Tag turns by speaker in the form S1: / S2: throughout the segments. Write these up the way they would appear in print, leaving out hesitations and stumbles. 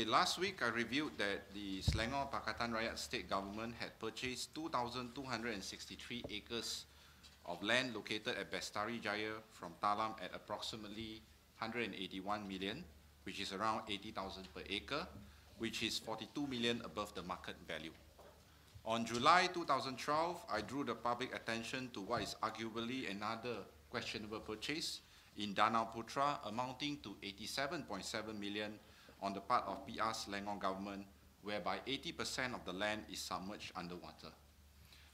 S1: Last week, I reviewed that the Selangor Pakatan Rakyat State Government had purchased 2,263 acres of land located at Bestari Jaya from Talam at approximately 181 million, which is around 80,000 per acre, which is 42 million above the market value. On July 2012, I drew the public attention to what is arguably another questionable purchase in Danau Putra amounting to 87.7 million on the part of PR Selangor government, whereby 80% of the land is submerged underwater.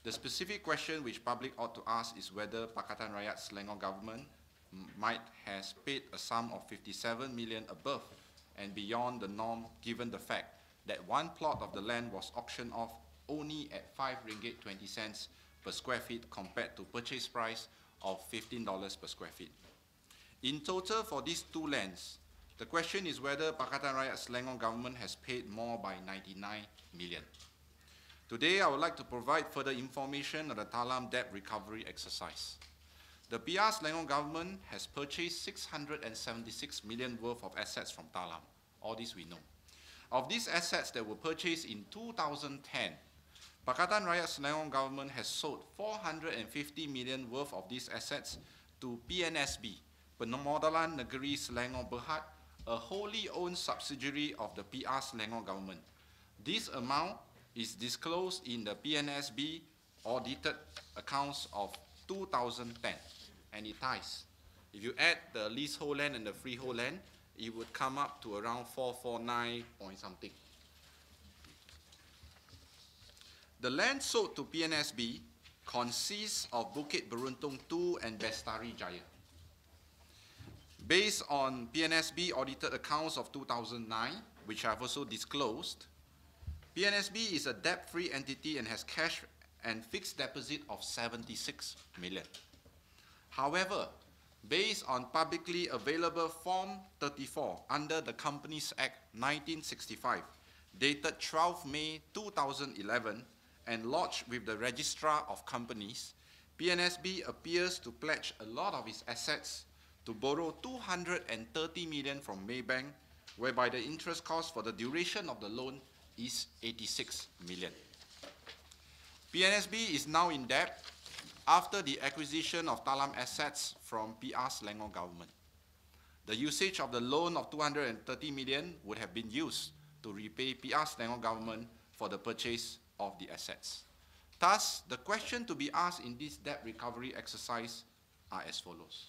S1: The specific question which public ought to ask is whether Pakatan Rakyat Selangor government might has paid a sum of 57 million above and beyond the norm, given the fact that one plot of the land was auctioned off only at 5 ringgit 20 cents per square feet compared to purchase price of $15 per square feet. In total for these two lands, the question is whether Pakatan Rakyat Selangor government has paid more by 99 million. Today, I would like to provide further information on the Talam debt recovery exercise. The PR Selangor government has purchased 676 million worth of assets from Talam. All this we know. Of these assets that were purchased in 2010, Pakatan Rakyat Selangor government has sold 450 million worth of these assets to PNSB, Permodalan Negeri Selangor Berhad, a wholly owned subsidiary of the PR Selangor government. This amount is disclosed in the PNSB audited accounts of 2010, and it ties. If you add the leasehold land and the freehold land, it would come up to around 449 point something. The land sold to PNSB consists of Bukit Beruntung 2 and Bestari Jaya. Based on PNSB audited accounts of 2009, which I've also disclosed, PNSB is a debt-free entity and has cash and fixed deposit of 76 million. However, based on publicly available Form 34 under the Companies Act 1965, dated 12 May 2011, and lodged with the Registrar of Companies, PNSB appears to pledge a lot of its assets to borrow 230 million from Maybank, whereby the interest cost for the duration of the loan is 86 million. PNSB is now in debt after the acquisition of Talam assets from PR Selangor government. The usage of the loan of 230 million would have been used to repay PR Selangor government for the purchase of the assets. Thus, the question to be asked in this debt recovery exercise are as follows.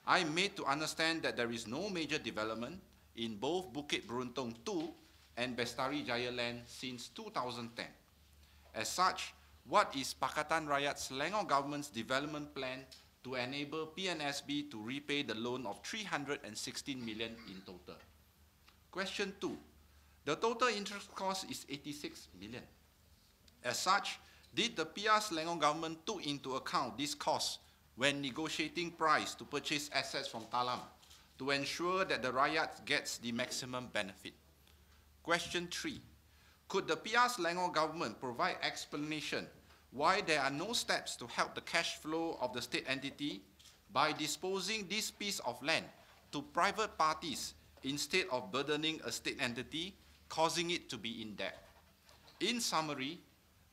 S1: I am made to understand that there is no major development in both Bukit Beruntung 2 and Bestari Jaya land since 2010. As such, what is Pakatan Rakyat Selangor government's development plan to enable PNSB to repay the loan of 316 million in total? Question 2. The total interest cost is 86 million. As such, did the PR Selangor government took into account this cost when negotiating price to purchase assets from Talam to ensure that the Rakyat gets the maximum benefit? Question 3. Could the PR Selangor government provide explanation why there are no steps to help the cash flow of the state entity by disposing this piece of land to private parties instead of burdening a state entity, causing it to be in debt? In summary,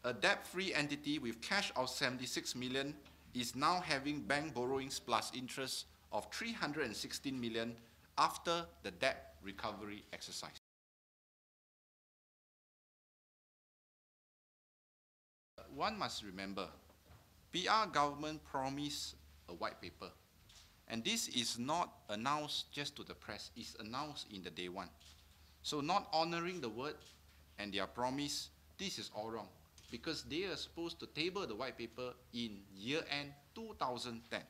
S1: a debt-free entity with cash of 76 million is now having bank borrowings plus interest of 316 million after the debt recovery exercise. One must remember, PR government promised a white paper, and this is not announced just to the press, it's announced in the day one. So not honoring the word and their promise, this is all wrong, because they are supposed to table the white paper in year-end 2010.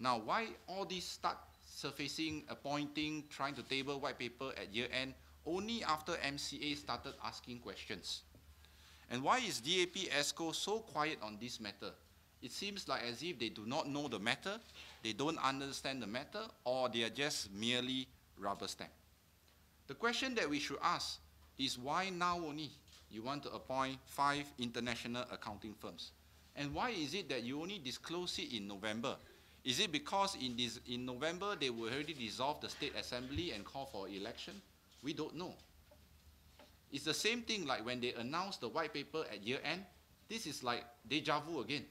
S1: Now, why all this start surfacing, appointing, trying to table white paper at year-end only after MCA started asking questions? And why is DAP ESCO so quiet on this matter? It seems like as if they do not know the matter, they don't understand the matter, or they are just merely rubber stamp. The question that we should ask is why now only you want to appoint 5 international accounting firms? And why is it that you only disclose it in November? Is it because in November they will already dissolve the State Assembly and call for election? We don't know. It's the same thing like when they announced the white paper at year end. This is like deja vu again.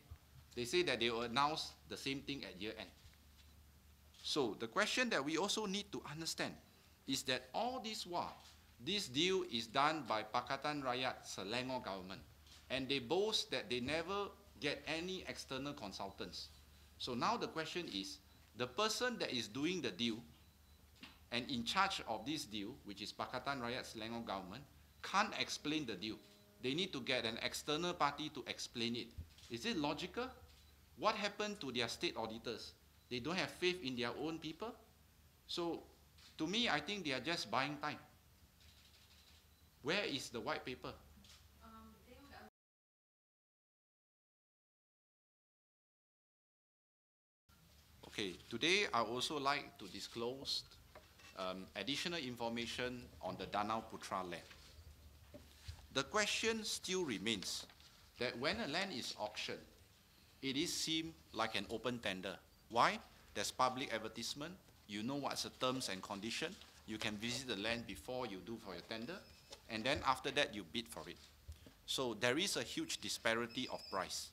S1: They say that they will announce the same thing at year end. So the question that we also need to understand is that all this while, this deal is done by Pakatan Rakyat Selangor government, and they boast that they never get any external consultants. So now the question is, the person that is doing the deal and in charge of this deal, which is Pakatan Rakyat Selangor government, can't explain the deal. They need to get an external party to explain it. Is it logical? What happened to their state auditors? They don't have faith in their own people? So, to me, I think they are just buying time. Where is the white paper? Okay, today I also like to disclose additional information on the Danau Putra land. The question still remains that when a land is auctioned, it is seen like an open tender. Why? There's public advertisement. You know what's the terms and condition. You can visit the land before you do for your tender, and then after that you bid for it. So there is a huge disparity of price.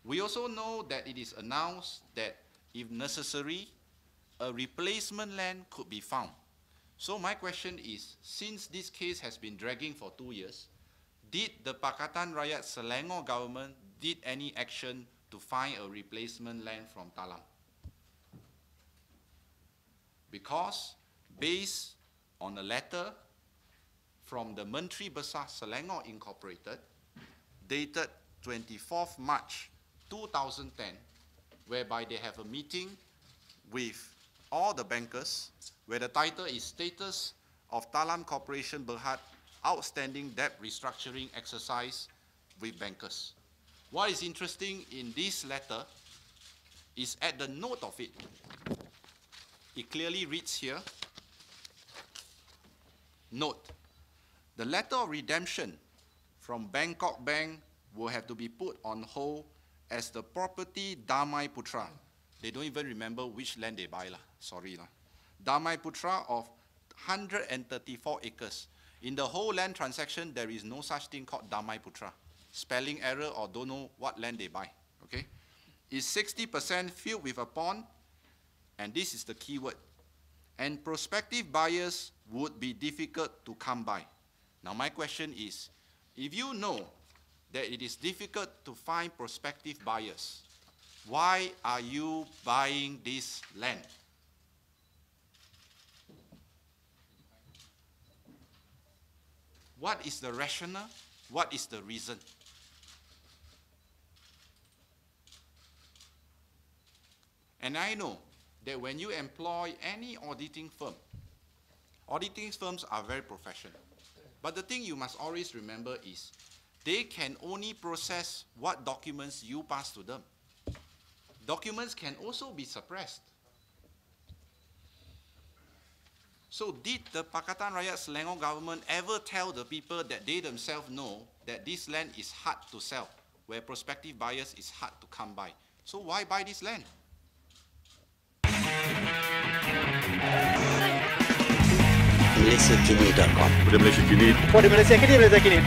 S1: We also know that it is announced that if necessary, a replacement land could be found. So my question is, since this case has been dragging for 2 years, did the Pakatan Rakyat Selangor government did any action to find a replacement land from Talam? Because based on a letter from the Menteri Besar Selangor Incorporated, dated 24th March 2010, whereby they have a meeting with all the bankers, where the title is Status of Talam Corporation Bhd Outstanding Debt Restructuring Exercise with Bankers. What is interesting in this letter is at the note of it. It clearly reads here, note, the letter of redemption from Bangkok Bank will have to be put on hold as the property Damai Putra. They don't even remember which land they buy, sorry. Damai Putra of 134 acres. In the whole land transaction, there is no such thing called Damai Putra. Spelling error or don't know what land they buy, okay? Is 60% filled with a pond, and this is the key word, and prospective buyers would be difficult to come by. Now my question is, if you know that it is difficult to find prospective buyers, why are you buying this land? What is the rationale? What is the reason? And I know that when you employ any auditing firm, auditing firms are very professional. But the thing you must always remember is, they can only process what documents you pass to them. Documents can also be suppressed. So did the Pakatan Rakyat Selangor government ever tell the people that they themselves know that this land is hard to sell, where prospective buyers is hard to come by? So why buy this land?
S2: MalaysiaKini.com.
S3: Pada Malaysia Kini.
S4: Pada Malaysia Kini, Malaysia Kini.